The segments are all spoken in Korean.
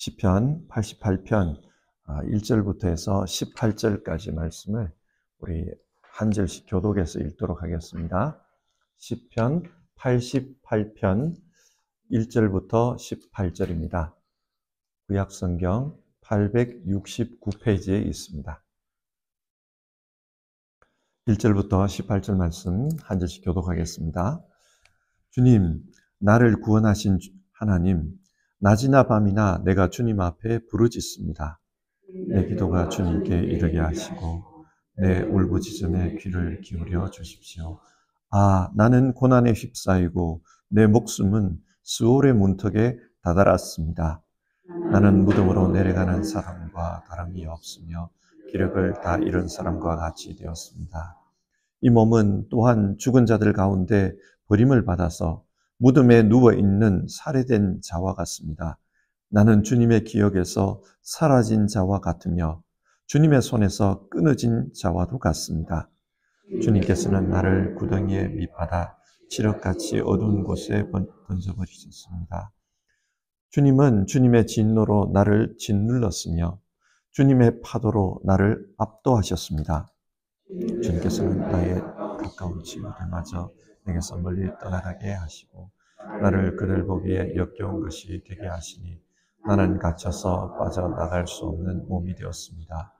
시편 88편 1절부터 해서 18절까지 말씀을 우리 한 절씩 교독해서 읽도록 하겠습니다. 시편 88편 1절부터 18절입니다. 구약성경 869페이지에 있습니다. 1절부터 18절 말씀 한 절씩 교독하겠습니다. 주님, 나를 구원하신 하나님, 낮이나 밤이나 내가 주님 앞에 부르짖습니다. 내 기도가 주님께 이르게 하시고 내 울부짖음에 귀를 기울여 주십시오. 나는 고난에 휩싸이고 내 목숨은 스올의 문턱에 다다랐습니다. 나는 무덤으로 내려가는 사람과 다름이 없으며 기력을 다 잃은 사람과 같이 되었습니다. 이 몸은 또한 죽은 자들 가운데 버림을 받아서 무덤에 누워있는 살해된 자와 같습니다. 나는 주님의 기억에서 사라진 자와 같으며 주님의 손에서 끊어진 자와도 같습니다. 주님께서는 나를 구덩이에 밑바닥 칠흑같이 어두운 곳에 던져버리셨습니다. 주님은 주님의 진노로 나를 짓눌렀으며 주님의 파도로 나를 압도하셨습니다. 주님께서는 나의 가까운 친구들마저 내게서 멀리 떠나가게 하시고 나를 그들 보기에 역겨운 것이 되게 하시니 나는 갇혀서 빠져나갈 수 없는 몸이 되었습니다.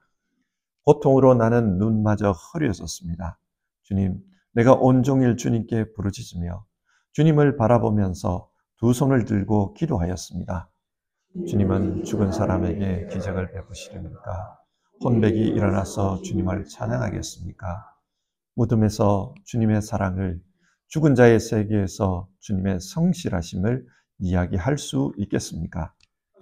고통으로 나는 눈마저 흐려졌습니다. 주님, 내가 온종일 주님께 부르짖으며 주님을 바라보면서 두 손을 들고 기도하였습니다. 주님은 죽은 사람에게 기적을 베푸시렵니까? 혼백이 일어나서 주님을 찬양하겠습니까? 무덤에서 주님의 사랑을, 죽은 자의 세계에서 주님의 성실하심을 이야기할 수 있겠습니까?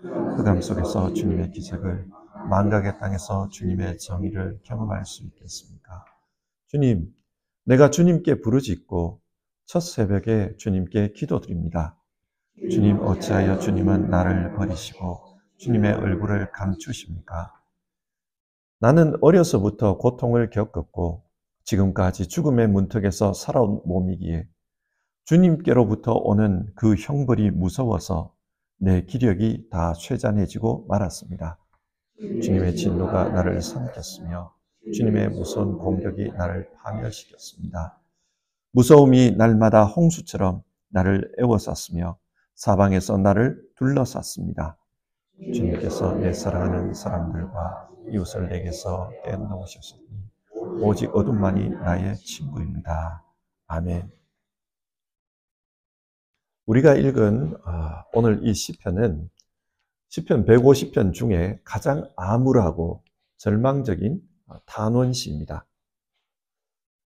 흑암 속에서 주님의 기적을, 망각의 땅에서 주님의 정의를 경험할 수 있겠습니까? 주님, 내가 주님께 부르짖고 첫 새벽에 주님께 기도드립니다. 주님, 어찌하여 주님은 나를 버리시고 주님의 얼굴을 감추십니까? 나는 어려서부터 고통을 겪었고 지금까지 죽음의 문턱에서 살아온 몸이기에 주님께로부터 오는 그 형벌이 무서워서 내 기력이 다 쇠잔해지고 말았습니다. 주님의 진노가 나를 삼켰으며 주님의 무서운 공격이 나를 파멸시켰습니다. 무서움이 날마다 홍수처럼 나를 에워쌌으며 사방에서 나를 둘러쌌습니다. 주님께서 내 사랑하는 사람들과 이웃을 내게서 떼어놓으셨으니 오직 어둠만이 나의 친구입니다. 아멘. 우리가 읽은 오늘 이 시편은 시편 150편 중에 가장 암울하고 절망적인 탄원시입니다.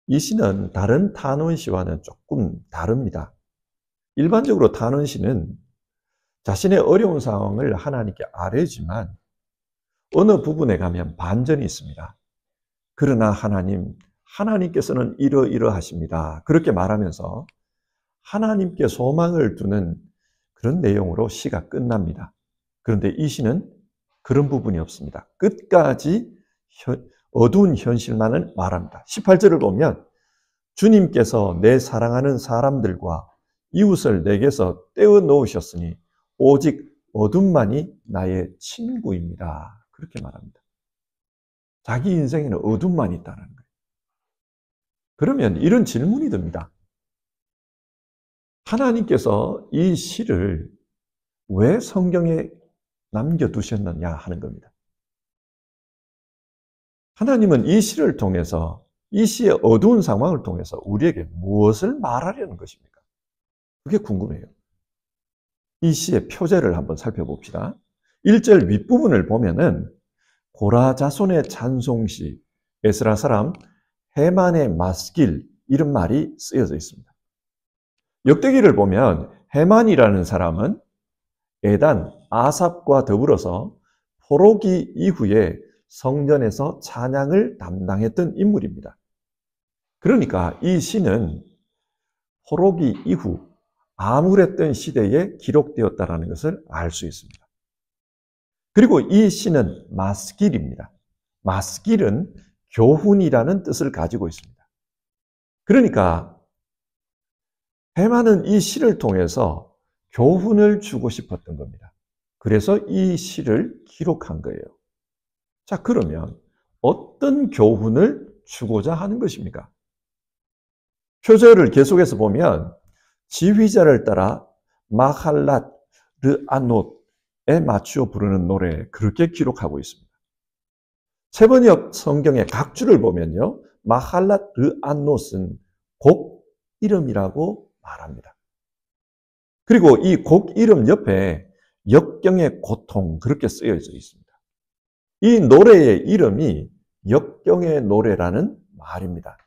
이 시는 다른 탄원시와는 조금 다릅니다. 일반적으로 탄원시는 자신의 어려운 상황을 하나님께 아뢰지만 어느 부분에 가면 반전이 있습니다. 그러나 하나님께서는 이러이러하십니다. 그렇게 말하면서 하나님께 소망을 두는 그런 내용으로 시가 끝납니다. 그런데 이 시는 그런 부분이 없습니다. 끝까지 어두운 현실만을 말합니다. 18절을 보면 주님께서 내 사랑하는 사람들과 이웃을 내게서 떼어 놓으셨으니 오직 어둠만이 나의 친구입니다. 그렇게 말합니다. 자기 인생에는 어둠만 있다는 거예요. 그러면 이런 질문이 듭니다. 하나님께서 이 시를 왜 성경에 남겨두셨느냐 하는 겁니다. 하나님은 이 시를 통해서, 이 시의 어두운 상황을 통해서 우리에게 무엇을 말하려는 것입니까? 그게 궁금해요. 이 시의 표제를 한번 살펴봅시다. 1절 윗부분을 보면은 고라 자손의 찬송시, 에스라 사람 헤만의 마스길 이런 말이 쓰여져 있습니다. 역대기를 보면 헤만이라는 사람은 에단, 아삽과 더불어서 포로기 이후에 성전에서 찬양을 담당했던 인물입니다. 그러니까 이 시는 포로기 이후 암울했던 시대에 기록되었다는 것을 알 수 있습니다. 그리고 이 시는 마스길입니다. 마스길은 교훈이라는 뜻을 가지고 있습니다. 그러니까 헤만은 이 시를 통해서 교훈을 주고 싶었던 겁니다. 그래서 이 시를 기록한 거예요. 자, 그러면 어떤 교훈을 주고자 하는 것입니까? 표절을 계속해서 보면 지휘자를 따라 마할랏 르아노트에 맞추어 부르는 노래, 그렇게 기록하고 있습니다. 세번역 성경의 각 줄을 보면요, 마할랏 르아노트는 곡 이름이라고 말합니다. 그리고 이 곡 이름 옆에 역경의 고통, 그렇게 쓰여져 있습니다. 이 노래의 이름이 역경의 노래라는 말입니다.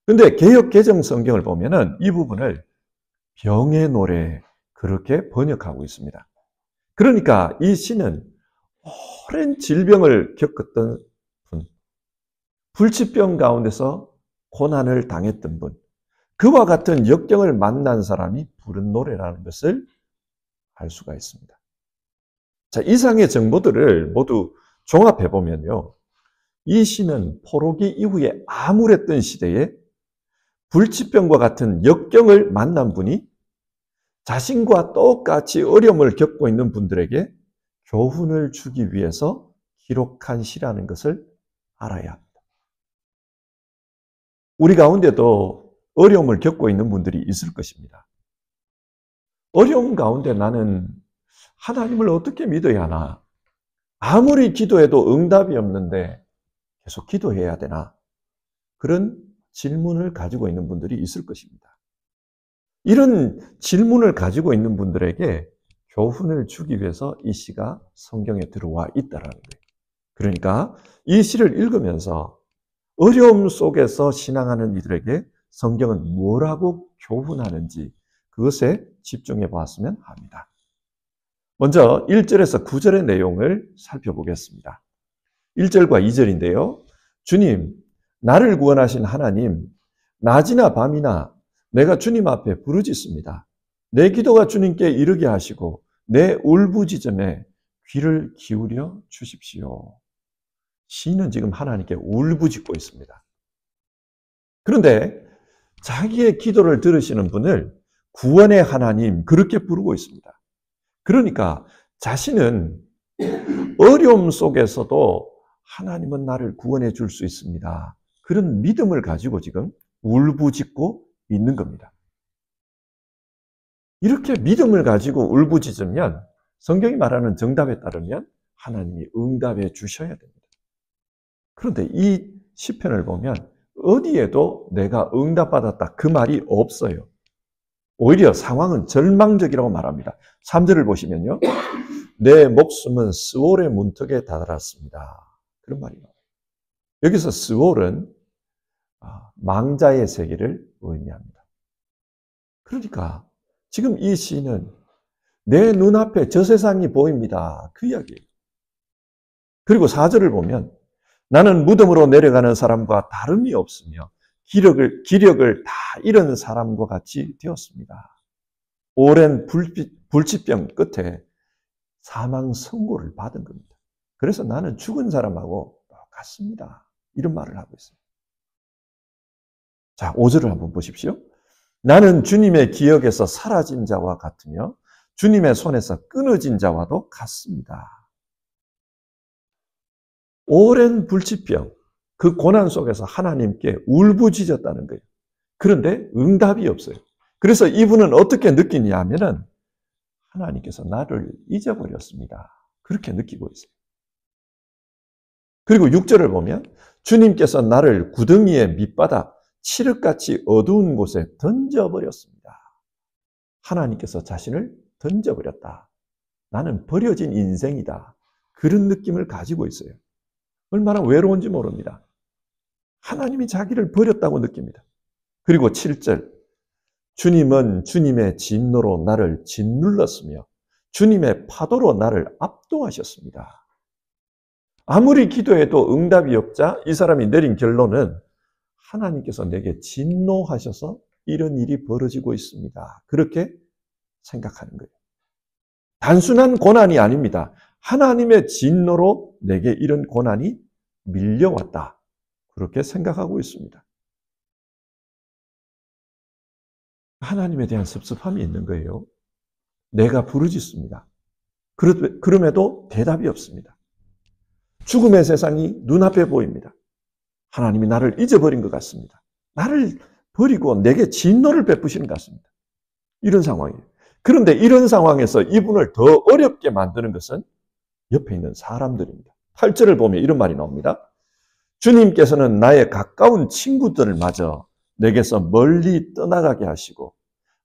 근데 개역 개정 성경을 보면은 이 부분을 병의 노래, 그렇게 번역하고 있습니다. 그러니까 이 시는 오랜 질병을 겪었던 분, 불치병 가운데서 고난을 당했던 분, 그와 같은 역경을 만난 사람이 부른 노래라는 것을 알 수가 있습니다. 자, 이상의 정보들을 모두 종합해 보면요, 이 시는 포로기 이후에 암울했던 시대에 불치병과 같은 역경을 만난 분이 자신과 똑같이 어려움을 겪고 있는 분들에게 교훈을 주기 위해서 기록한 시라는 것을 알아야 합니다. 우리 가운데도 어려움을 겪고 있는 분들이 있을 것입니다. 어려움 가운데 나는 하나님을 어떻게 믿어야 하나? 아무리 기도해도 응답이 없는데 계속 기도해야 되나? 그런 질문을 가지고 있는 분들이 있을 것입니다. 이런 질문을 가지고 있는 분들에게 교훈을 주기 위해서 이 시가 성경에 들어와 있다는 거예요. 그러니까 이 시를 읽으면서 어려움 속에서 신앙하는 이들에게 성경은 뭐라고 교훈하는지 그것에 집중해 보았으면 합니다. 먼저 1절에서 9절의 내용을 살펴보겠습니다. 1절과 2절인데요. 주님, 나를 구원하신 하나님, 낮이나 밤이나 내가 주님 앞에 부르짖습니다. 내 기도가 주님께 이르게 하시고 내 울부짖음에 귀를 기울여 주십시오. 시인은 지금 하나님께 울부짖고 있습니다. 그런데 자기의 기도를 들으시는 분을 구원의 하나님, 그렇게 부르고 있습니다. 그러니까 자신은 어려움 속에서도 하나님은 나를 구원해 줄 수 있습니다. 그런 믿음을 가지고 지금 울부짖고 있는 겁니다. 이렇게 믿음을 가지고 울부짖으면 성경이 말하는 정답에 따르면 하나님이 응답해 주셔야 됩니다. 그런데 이 시편을 보면 어디에도 내가 응답받았다 그 말이 없어요. 오히려 상황은 절망적이라고 말합니다. 3절을 보시면요. 내 목숨은 스올의 문턱에 다다랐습니다. 그런 말이 나와요. 여기서 스올은 망자의 세계를 의미합니다. 그러니까 지금 이 시는 내 눈앞에 저 세상이 보입니다. 그 이야기예요. 그리고 4절을 보면 나는 무덤으로 내려가는 사람과 다름이 없으며 기력을 다 잃은 사람과 같이 되었습니다. 오랜 불치병 끝에 사망 선고를 받은 겁니다. 그래서 나는 죽은 사람하고 똑같습니다. 이런 말을 하고 있어요. 자, 5절을 한번 보십시오. 나는 주님의 기억에서 사라진 자와 같으며 주님의 손에서 끊어진 자와도 같습니다. 오랜 불치병, 그 고난 속에서 하나님께 울부짖었다는 거예요. 그런데 응답이 없어요. 그래서 이분은 어떻게 느끼냐 하면은 하나님께서 나를 잊어버렸습니다. 그렇게 느끼고 있어요. 그리고 6절을 보면 주님께서 나를 구덩이의 밑바닥, 칠흑같이 어두운 곳에 던져버렸습니다. 하나님께서 자신을 던져버렸다. 나는 버려진 인생이다. 그런 느낌을 가지고 있어요. 얼마나 외로운지 모릅니다. 하나님이 자기를 버렸다고 느낍니다. 그리고 7절, 주님은 주님의 진노로 나를 짓눌렀으며 주님의 파도로 나를 압도하셨습니다. 아무리 기도해도 응답이 없자 이 사람이 내린 결론은 하나님께서 내게 진노하셔서 이런 일이 벌어지고 있습니다. 그렇게 생각하는 거예요. 단순한 고난이 아닙니다. 하나님의 진노로 내게 이런 고난이 밀려왔다. 그렇게 생각하고 있습니다. 하나님에 대한 섭섭함이 있는 거예요. 내가 부르짖습니다. 그럼에도 대답이 없습니다. 죽음의 세상이 눈앞에 보입니다. 하나님이 나를 잊어버린 것 같습니다. 나를 버리고 내게 진노를 베푸시는 것 같습니다. 이런 상황이에요. 그런데 이런 상황에서 이분을 더 어렵게 만드는 것은 옆에 있는 사람들입니다. 8절을 보면 이런 말이 나옵니다. 주님께서는 나의 가까운 친구들마저 내게서 멀리 떠나가게 하시고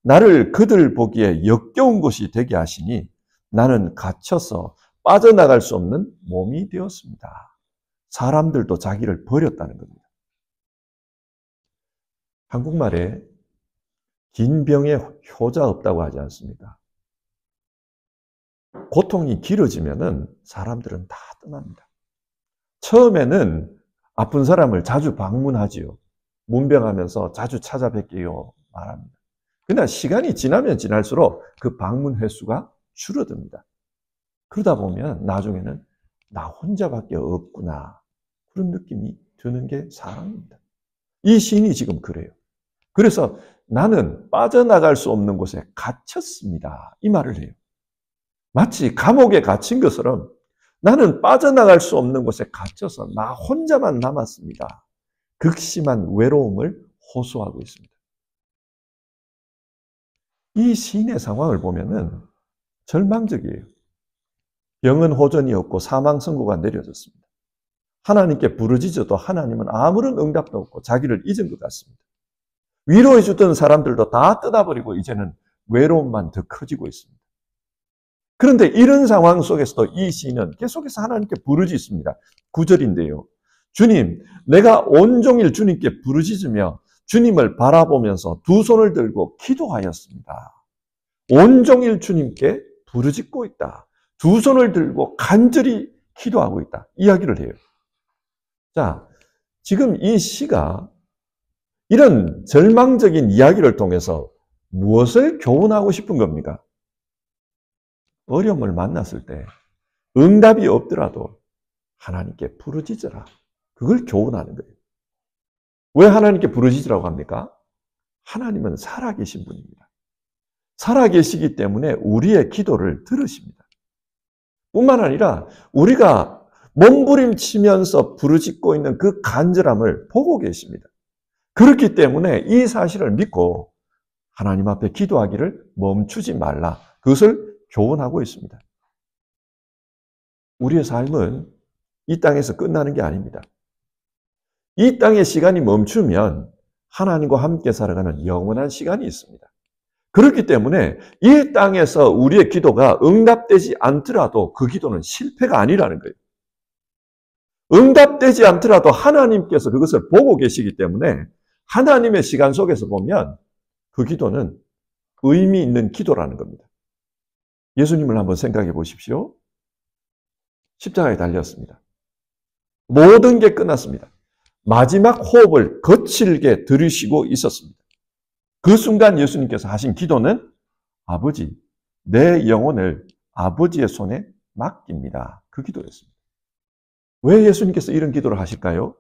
나를 그들 보기에 역겨운 곳이 되게 하시니 나는 갇혀서 빠져나갈 수 없는 몸이 되었습니다. 사람들도 자기를 버렸다는 겁니다. 한국말에 긴 병에 효자 없다고 하지 않습니까? 고통이 길어지면은 사람들은 다 떠납니다. 처음에는 아픈 사람을 자주 방문하지요. 문병하면서 자주 찾아뵙게요 말합니다. 그러나 시간이 지나면 지날수록 그 방문 횟수가 줄어듭니다. 그러다 보면 나중에는 나 혼자밖에 없구나 그런 느낌이 드는 게 사람입니다. 이 시인이 지금 그래요. 그래서 나는 빠져나갈 수 없는 곳에 갇혔습니다. 이 말을 해요. 마치 감옥에 갇힌 것처럼 나는 빠져나갈 수 없는 곳에 갇혀서 나 혼자만 남았습니다. 극심한 외로움을 호소하고 있습니다. 이 시인의 상황을 보면은 절망적이에요. 병은 호전이 없고 사망 선고가 내려졌습니다. 하나님께 부르짖어도 하나님은 아무런 응답도 없고 자기를 잊은 것 같습니다. 위로해 주던 사람들도 다 떠나버리고 이제는 외로움만 더 커지고 있습니다. 그런데 이런 상황 속에서도 이 시인은 계속해서 하나님께 부르짖습니다. 9절인데요. 주님, 내가 온종일 주님께 부르짖으며 주님을 바라보면서 두 손을 들고 기도하였습니다. 온종일 주님께 부르짖고 있다. 두 손을 들고 간절히 기도하고 있다. 이야기를 해요. 자, 지금 이 시가 이런 절망적인 이야기를 통해서 무엇을 교훈하고 싶은 겁니까? 어려움을 만났을 때 응답이 없더라도 하나님께 부르짖어라. 그걸 교훈하는 거예요. 왜 하나님께 부르짖으라고 합니까? 하나님은 살아계신 분입니다. 살아계시기 때문에 우리의 기도를 들으십니다. 뿐만 아니라 우리가 몸부림치면서 부르짖고 있는 그 간절함을 보고 계십니다. 그렇기 때문에 이 사실을 믿고 하나님 앞에 기도하기를 멈추지 말라. 그것을 교훈하고 있습니다. 우리의 삶은 이 땅에서 끝나는 게 아닙니다. 이 땅의 시간이 멈추면 하나님과 함께 살아가는 영원한 시간이 있습니다. 그렇기 때문에 이 땅에서 우리의 기도가 응답되지 않더라도 그 기도는 실패가 아니라는 거예요. 응답되지 않더라도 하나님께서 그것을 보고 계시기 때문에 하나님의 시간 속에서 보면 그 기도는 의미 있는 기도라는 겁니다. 예수님을 한번 생각해 보십시오. 십자가에 달렸습니다. 모든 게 끝났습니다. 마지막 호흡을 거칠게 들이쉬고 있었습니다. 그 순간 예수님께서 하신 기도는 아버지, 내 영혼을 아버지의 손에 맡깁니다. 그 기도였습니다. 왜 예수님께서 이런 기도를 하실까요?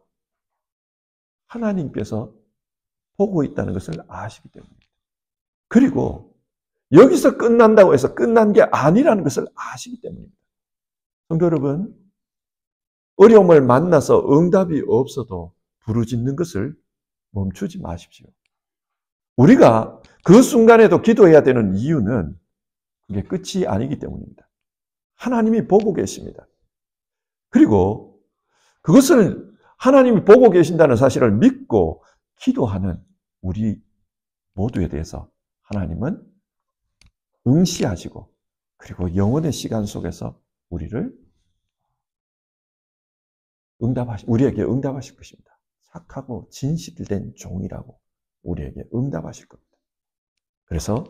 하나님께서 보고 있다는 것을 아시기 때문입니다. 그리고 여기서 끝난다고 해서 끝난 게 아니라는 것을 아시기 때문입니다. 성도 여러분, 어려움을 만나서 응답이 없어도 부르짖는 것을 멈추지 마십시오. 우리가 그 순간에도 기도해야 되는 이유는 그게 끝이 아니기 때문입니다. 하나님이 보고 계십니다. 그리고 그것을 하나님이 보고 계신다는 사실을 믿고 기도하는 우리 모두에 대해서 하나님은 응시하시고 그리고 영원의 시간 속에서 우리에게 응답하실 것입니다. 착하고 진실된 종이라고 우리에게 응답하실 겁니다. 그래서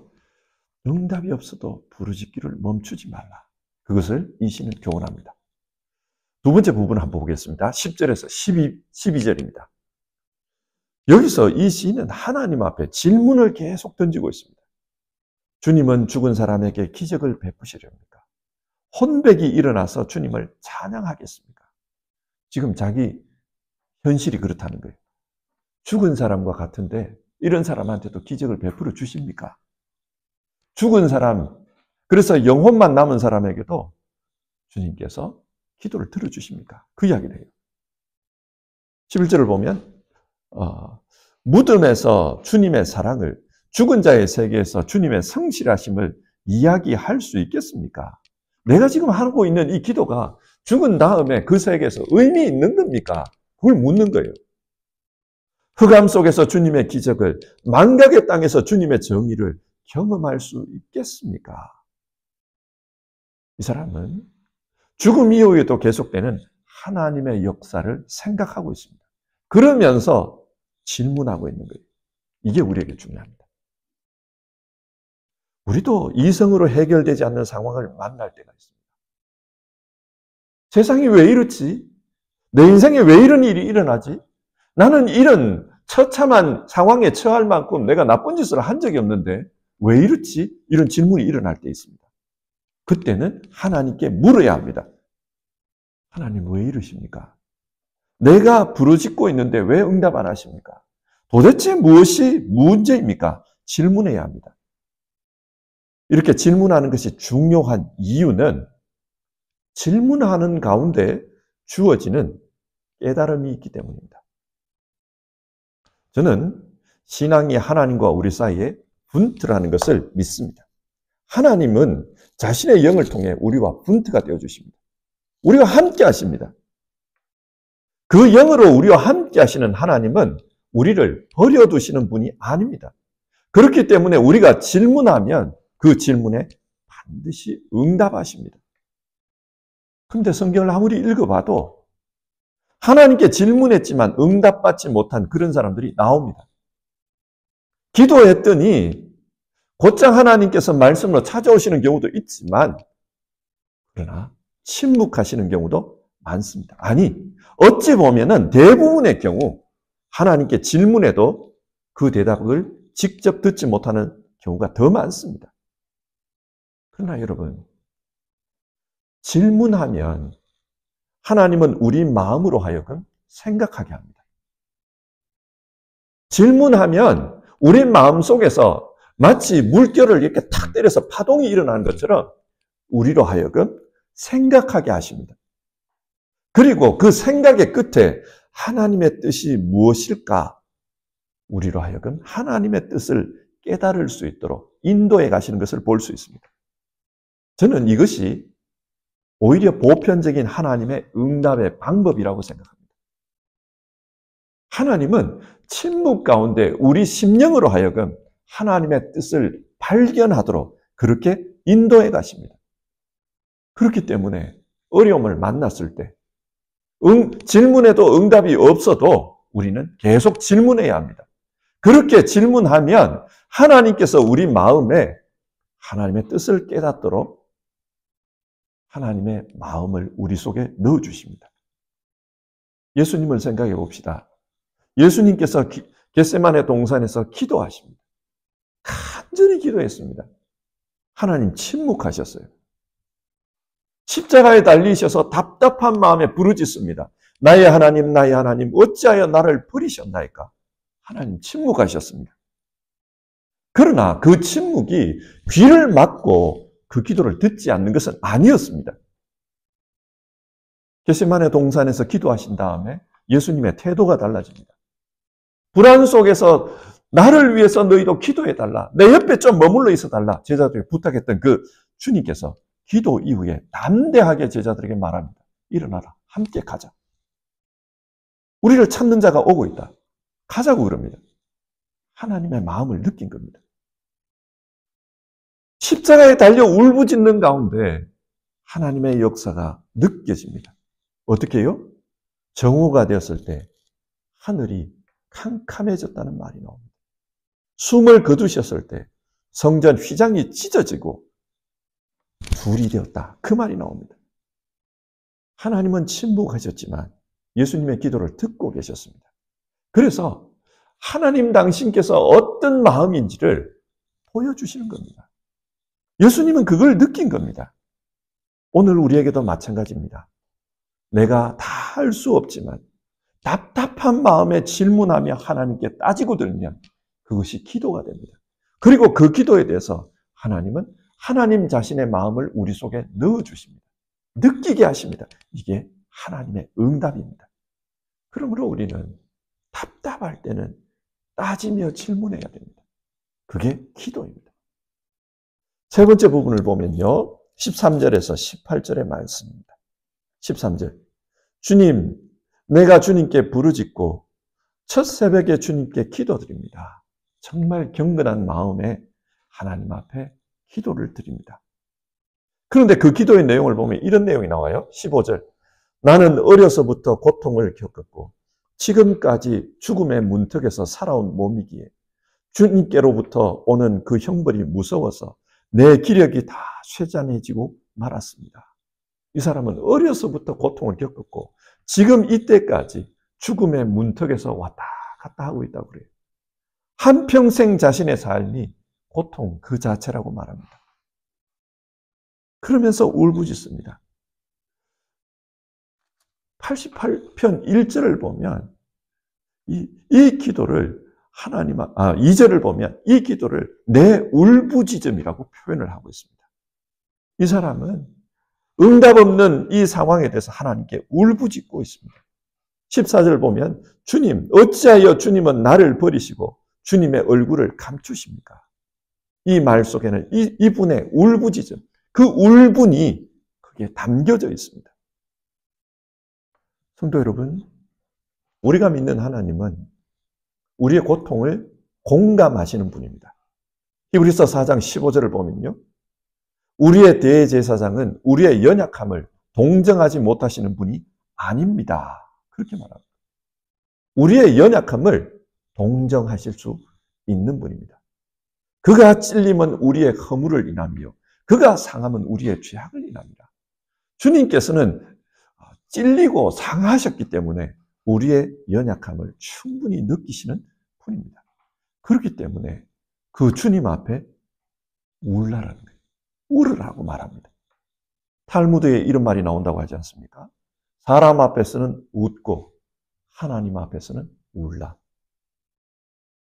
응답이 없어도 부르짖기를 멈추지 말라. 그것을 이 시는 교훈합니다. 두 번째 부분 한번 보겠습니다. 10절에서 12절입니다. 여기서 이 시인은 하나님 앞에 질문을 계속 던지고 있습니다. 주님은 죽은 사람에게 기적을 베푸시렵니까? 혼백이 일어나서 주님을 찬양하겠습니까? 지금 자기 현실이 그렇다는 거예요. 죽은 사람과 같은데 이런 사람한테도 기적을 베풀어 주십니까? 죽은 사람, 그래서 영혼만 남은 사람에게도 주님께서 기도를 들어주십니까? 그 이야기를 해요. 11절을 보면 무덤에서 주님의 사랑을, 죽은 자의 세계에서 주님의 성실하심을 이야기할 수 있겠습니까? 내가 지금 하고 있는 이 기도가 죽은 다음에 그 세계에서 의미 있는 겁니까? 그걸 묻는 거예요. 흑암 속에서 주님의 기적을, 망각의 땅에서 주님의 정의를 경험할 수 있겠습니까? 이 사람은 죽음 이후에도 계속되는 하나님의 역사를 생각하고 있습니다. 그러면서 질문하고 있는 거예요. 이게 우리에게 중요합니다. 우리도 이성으로 해결되지 않는 상황을 만날 때가 있습니다. 세상이 왜 이렇지? 내 인생에 왜 이런 일이 일어나지? 나는 이런 처참한 상황에 처할 만큼 내가 나쁜 짓을 한 적이 없는데 왜 이렇지? 이런 질문이 일어날 때 있습니다. 그때는 하나님께 물어야 합니다. 하나님 왜 이러십니까? 내가 부르짖고 있는데 왜 응답 안 하십니까? 도대체 무엇이 문제입니까? 질문해야 합니다. 이렇게 질문하는 것이 중요한 이유는 질문하는 가운데 주어지는 깨달음이 있기 때문입니다. 저는 신앙이 하나님과 우리 사이에 분트라는 것을 믿습니다. 하나님은 자신의 영을 통해 우리와 분트가 되어주십니다. 우리와 함께 하십니다. 그 영으로 우리와 함께 하시는 하나님은 우리를 버려두시는 분이 아닙니다. 그렇기 때문에 우리가 질문하면 그 질문에 반드시 응답하십니다. 그런데 성경을 아무리 읽어봐도 하나님께 질문했지만 응답받지 못한 그런 사람들이 나옵니다. 기도했더니 곧장 하나님께서 말씀으로 찾아오시는 경우도 있지만 그러나 침묵하시는 경우도 많습니다. 아니, 어찌 보면은 대부분의 경우 하나님께 질문해도 그 대답을 직접 듣지 못하는 경우가 더 많습니다. 그러나 여러분, 질문하면 하나님은 우리 마음으로 하여금 생각하게 합니다. 질문하면 우리 마음 속에서 마치 물결을 이렇게 탁 때려서 파동이 일어나는 것처럼 우리로 하여금 생각하게 하십니다. 그리고 그 생각의 끝에 하나님의 뜻이 무엇일까? 우리로 하여금 하나님의 뜻을 깨달을 수 있도록 인도해 가시는 것을 볼 수 있습니다. 저는 이것이 오히려 보편적인 하나님의 응답의 방법이라고 생각합니다. 하나님은 침묵 가운데 우리 심령으로 하여금 하나님의 뜻을 발견하도록 그렇게 인도해 가십니다. 그렇기 때문에 어려움을 만났을 때 질문에도 응답이 없어도 우리는 계속 질문해야 합니다. 그렇게 질문하면 하나님께서 우리 마음에 하나님의 뜻을 깨닫도록 하나님의 마음을 우리 속에 넣어주십니다. 예수님을 생각해 봅시다. 예수님께서 겟세마네 동산에서 기도하십니다. 간절히 기도했습니다. 하나님 침묵하셨어요. 십자가에 달리셔서 답답한 마음에 부르짖습니다. 나의 하나님, 나의 하나님, 어찌하여 나를 버리셨나이까? 하나님 침묵하셨습니다. 그러나 그 침묵이 귀를 막고 그 기도를 듣지 않는 것은 아니었습니다. 겟세마네 동산에서 기도하신 다음에 예수님의 태도가 달라집니다. 불안 속에서 나를 위해서 너희도 기도해달라. 내 옆에 좀 머물러 있어달라. 제자들에게 부탁했던 그 주님께서 기도 이후에 담대하게 제자들에게 말합니다. 일어나라. 함께 가자. 우리를 찾는 자가 오고 있다. 가자고 그럽니다. 하나님의 마음을 느낀 겁니다. 십자가에 달려 울부짖는 가운데 하나님의 역사가 느껴집니다. 어떻게 해요? 정오가 되었을 때 하늘이 캄캄해졌다는 말이 나옵니다. 숨을 거두셨을 때 성전 휘장이 찢어지고 둘이 되었다. 그 말이 나옵니다. 하나님은 침묵하셨지만 예수님의 기도를 듣고 계셨습니다. 그래서 하나님 당신께서 어떤 마음인지를 보여주시는 겁니다. 예수님은 그걸 느낀 겁니다. 오늘 우리에게도 마찬가지입니다. 내가 다 할 수 없지만 답답한 마음에 질문하며 하나님께 따지고 들면 그것이 기도가 됩니다. 그리고 그 기도에 대해서 하나님은 하나님 자신의 마음을 우리 속에 넣어주십니다. 느끼게 하십니다. 이게 하나님의 응답입니다. 그러므로 우리는 답답할 때는 따지며 질문해야 됩니다. 그게 기도입니다. 세 번째 부분을 보면요. 13절에서 18절의 말씀입니다. 13절. 주님, 내가 주님께 부르짖고 첫 새벽에 주님께 기도드립니다. 정말 경건한 마음에 하나님 앞에 기도를 드립니다. 그런데 그 기도의 내용을 보면 이런 내용이 나와요. 15절. 나는 어려서부터 고통을 겪었고 지금까지 죽음의 문턱에서 살아온 몸이기에 주님께로부터 오는 그 형벌이 무서워서 내 기력이 다 쇠잔해지고 말았습니다. 이 사람은 어려서부터 고통을 겪었고 지금 이때까지 죽음의 문턱에서 왔다 갔다 하고 있다고 그래요. 한평생 자신의 삶이 고통 그 자체라고 말합니다. 그러면서 울부짖습니다. 88편 1절을 보면 이 기도를 2절을 보면 이 기도를 내 울부짖음이라고 표현을 하고 있습니다. 이 사람은 응답 없는 이 상황에 대해서 하나님께 울부짖고 있습니다. 14절 보면 주님, 어찌하여 주님은 나를 버리시고 주님의 얼굴을 감추십니까? 이 말 속에는 이분의 울부짖음, 그 울분이 그게 담겨져 있습니다. 성도 여러분, 우리가 믿는 하나님은 우리의 고통을 공감하시는 분입니다. 히브리서 4장 15절을 보면요. 우리의 대제사장은 우리의 연약함을 동정하지 못하시는 분이 아닙니다. 그렇게 말합니다. 우리의 연약함을 동정하실 수 있는 분입니다. 그가 찔림은 우리의 허물을 인하며 그가 상함은 우리의 죄악을 인합니다. 주님께서는 찔리고 상하셨기 때문에 우리의 연약함을 충분히 느끼시는 분입니다. 그렇기 때문에 그 주님 앞에 울라라는 거예요. 울으라고 말합니다. 탈무드에 이런 말이 나온다고 하지 않습니까? 사람 앞에서는 웃고 하나님 앞에서는 울라.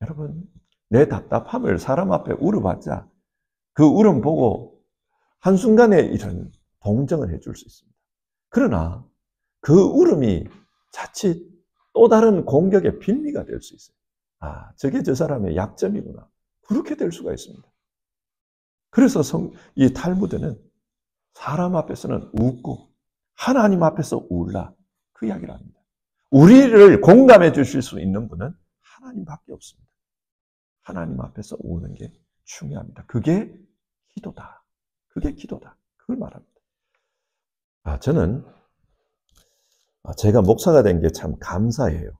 여러분, 내 답답함을 사람 앞에 울어봤자 그 울음 보고 한순간에 이런 동정을 해줄 수 있습니다. 그러나 그 울음이 자칫 또 다른 공격의 빌미가 될 수 있어요. 아, 저게 저 사람의 약점이구나. 그렇게 될 수가 있습니다. 그래서 이 탈무드는 사람 앞에서는 웃고 하나님 앞에서 울라. 그 이야기를 합니다. 우리를 공감해 주실 수 있는 분은 하나님밖에 없습니다. 하나님 앞에서 우는 게 중요합니다. 그게 기도다. 그게 기도다. 그걸 말합니다. 저는 제가 목사가 된 게 참 감사해요.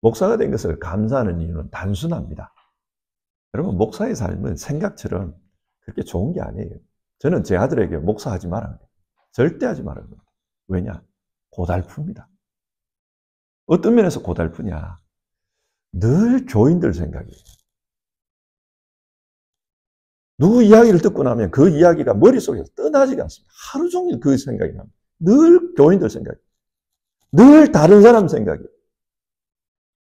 목사가 된 것을 감사하는 이유는 단순합니다. 여러분, 목사의 삶은 생각처럼 그렇게 좋은 게 아니에요. 저는 제 아들에게 목사하지 말아요. 절대 하지 말아요. 왜냐? 고달픕니다. 어떤 면에서 고달프냐? 늘 교인들 생각이에요. 누구 이야기를 듣고 나면 그 이야기가 머릿속에서 떠나지가 않습니다. 하루 종일 그 생각이 납니다. 늘 교인들 생각이. 늘 다른 사람 생각이.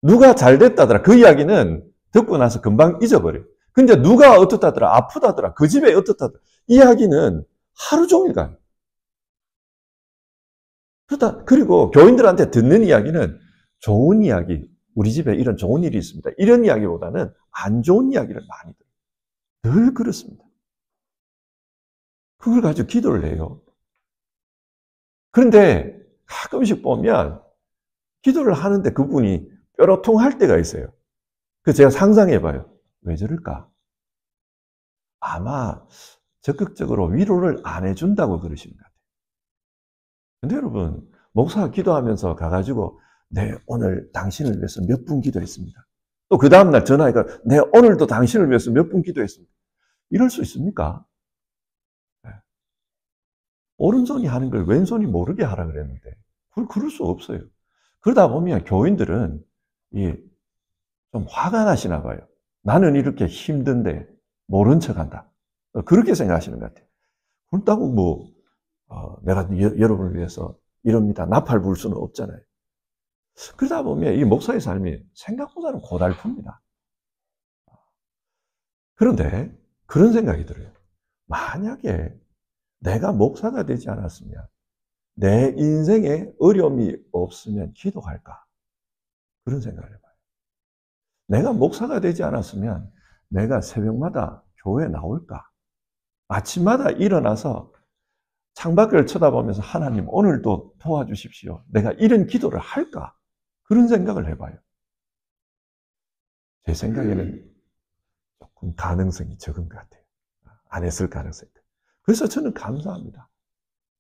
누가 잘 됐다더라. 그 이야기는 듣고 나서 금방 잊어버려요. 근데 누가 어떻다더라. 아프다더라. 그 집에 어떻다더라. 이야기는 하루 종일 가요. 그리고 교인들한테 듣는 이야기는 좋은 이야기. 우리 집에 이런 좋은 일이 있습니다. 이런 이야기보다는 안 좋은 이야기를 많이 들어요. 늘 그렇습니다. 그걸 가지고 기도를 해요. 그런데 가끔씩 보면 기도를 하는데 그분이 뾰로통할 때가 있어요. 그래서 제가 상상해봐요. 왜 저럴까? 아마 적극적으로 위로를 안 해준다고 그러시는 것 같아요. 근데 여러분, 목사가 기도하면서 가가지고 네, 오늘 당신을 위해서 몇 분 기도했습니다. 또 그 다음날 전화해가 네, 오늘도 당신을 위해서 몇 분 기도했습니다. 이럴 수 있습니까? 네. 오른손이 하는 걸 왼손이 모르게 하라 그랬는데 그럴 수 없어요. 그러다 보면 교인들은 좀 화가 나시나 봐요. 나는 이렇게 힘든데 모른 척한다. 그렇게 생각하시는 것 같아요. 그렇다고 내가 여러분을 위해서 이럽니다. 나팔 불 수는 없잖아요. 그러다 보면 이 목사의 삶이 생각보다는 고달픕니다. 그런데 그런 생각이 들어요. 만약에 내가 목사가 되지 않았으면, 내 인생에 어려움이 없으면 기도할까? 그런 생각을 해봐요. 내가 목사가 되지 않았으면 내가 새벽마다 교회에 나올까? 아침마다 일어나서 창밖을 쳐다보면서 하나님 오늘도 도와주십시오. 내가 이런 기도를 할까? 그런 생각을 해봐요. 제 생각에는 조금 가능성이 적은 것 같아요. 안 했을 가능성이. 그래서 저는 감사합니다.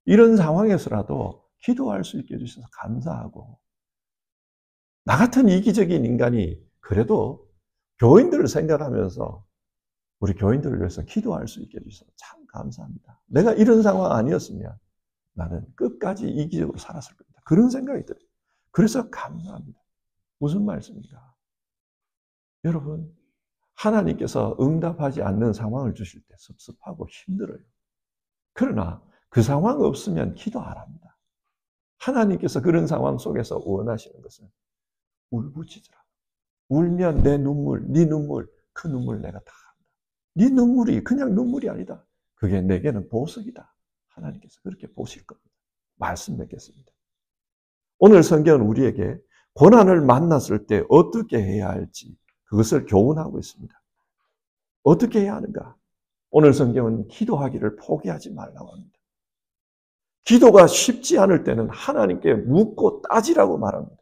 이런 상황에서라도 기도할 수 있게 해주셔서 감사하고, 나 같은 이기적인 인간이 그래도 교인들을 생각하면서 우리 교인들을 위해서 기도할 수 있게 해주셔서 참 감사합니다. 내가 이런 상황 아니었으면 나는 끝까지 이기적으로 살았을 겁니다. 그런 생각이 들어요. 그래서 감사합니다. 무슨 말씀입니까? 여러분, 하나님께서 응답하지 않는 상황을 주실 때 섭섭하고 힘들어요. 그러나 그 상황 없으면 기도 안 합니다. 하나님께서 그런 상황 속에서 원하시는 것은 울부짖으라. 울면 내 눈물, 네 눈물, 그 눈물 내가 다 한다. 네 눈물이 그냥 눈물이 아니다. 그게 내게는 보석이다. 하나님께서 그렇게 보실 겁니다. 말씀 맺겠습니다. 오늘 성경은 우리에게 고난을 만났을 때 어떻게 해야 할지 그것을 교훈하고 있습니다. 어떻게 해야 하는가? 오늘 성경은 기도하기를 포기하지 말라고 합니다. 기도가 쉽지 않을 때는 하나님께 묻고 따지라고 말합니다.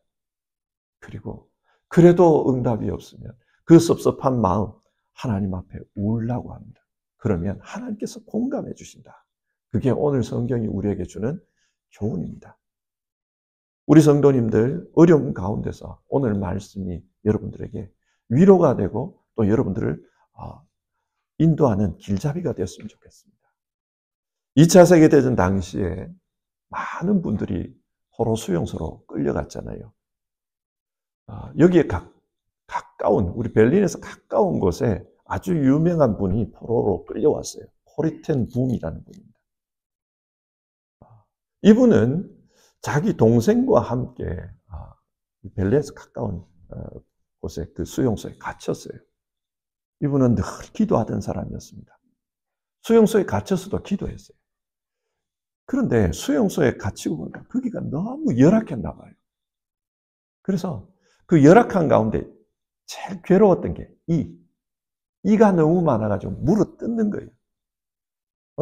그리고 그래도 응답이 없으면 그 섭섭한 마음 하나님 앞에 울라고 합니다. 그러면 하나님께서 공감해 주신다. 그게 오늘 성경이 우리에게 주는 교훈입니다. 우리 성도님들 어려움 가운데서 오늘 말씀이 여러분들에게 위로가 되고 또 여러분들을 인도하는 길잡이가 되었으면 좋겠습니다. 2차 세계대전 당시에 많은 분들이 포로 수용소로 끌려갔잖아요. 여기에 가까운, 우리 베를린에서 가까운 곳에 아주 유명한 분이 포로로 끌려왔어요. 코리텐 붐이라는 분입니다. 이분은 자기 동생과 함께 베를린에서 가까운 곳에 그 수용소에 갇혔어요. 이분은 늘 기도하던 사람이었습니다. 수용소에 갇혀서도 기도했어요. 그런데 수용소에 갇히고 보니까 거기가 너무 열악했나 봐요. 그래서 그 열악한 가운데 제일 괴로웠던 게 이가 너무 많아가지고 물어 뜯는 거예요.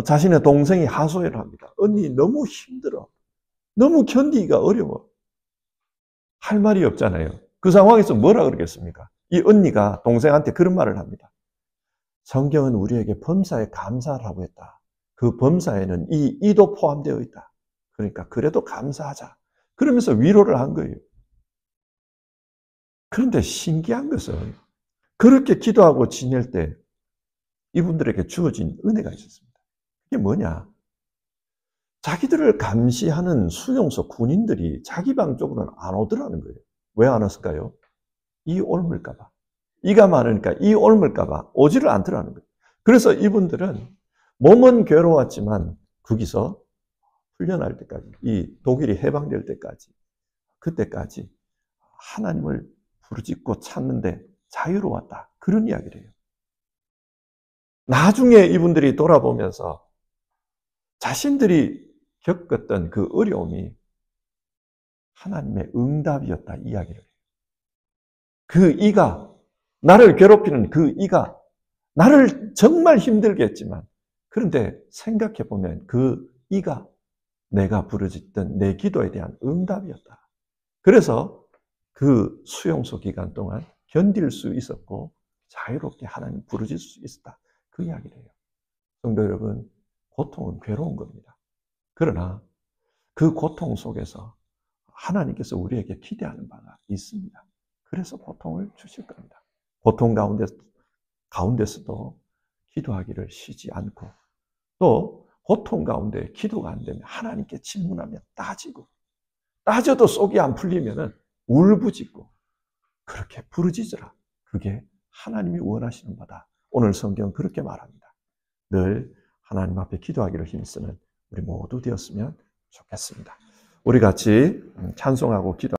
자신의 동생이 하소연을 합니다. 언니 너무 힘들어. 너무 견디기가 어려워. 할 말이 없잖아요. 그 상황에서 뭐라 그러겠습니까? 이 언니가 동생한테 그런 말을 합니다. 성경은 우리에게 범사에 감사를 하고 있다. 그 범사에는 이도 포함되어 있다. 그러니까 그래도 감사하자. 그러면서 위로를 한 거예요. 그런데 신기한 것은 그렇게 기도하고 지낼 때 이분들에게 주어진 은혜가 있었습니다. 이게 뭐냐? 자기들을 감시하는 수용소 군인들이 자기 방 쪽으로는 안 오더라는 거예요. 왜 안 왔을까요? 이 옮을까 봐. 이가 많으니까 이 옮을까 봐 오지를 않더라는 거예요. 그래서 이분들은 몸은 괴로웠지만 거기서 훈련할 때까지, 이 독일이 해방될 때까지, 그때까지 하나님을 부르짖고 찾는데 자유로웠다. 그런 이야기를 해요. 나중에 이분들이 돌아보면서 자신들이 겪었던 그 어려움이 하나님의 응답이었다 이야기를 해요. 그 이가, 나를 괴롭히는 그 이가 나를 정말 힘들게 했지만, 그런데 생각해보면 그 이가 내가 부르짖던 내 기도에 대한 응답이었다. 그래서 그 수용소 기간 동안 견딜 수 있었고 자유롭게 하나님 부르짖을 수 있었다. 그 이야기를 해요. 성도 여러분, 고통은 괴로운 겁니다. 그러나 그 고통 속에서 하나님께서 우리에게 기대하는 바가 있습니다. 그래서 고통을 주실 겁니다. 고통 가운데서도 기도하기를 쉬지 않고, 또 고통 가운데 기도가 안 되면 하나님께 질문하며 따져도 속이 안 풀리면은 울부짖고 그렇게 부르짖으라. 그게 하나님이 원하시는 바다. 오늘 성경은 그렇게 말합니다. 늘 하나님 앞에 기도하기를 힘쓰는 우리 모두 되었으면 좋겠습니다. 우리 같이 찬송하고 기도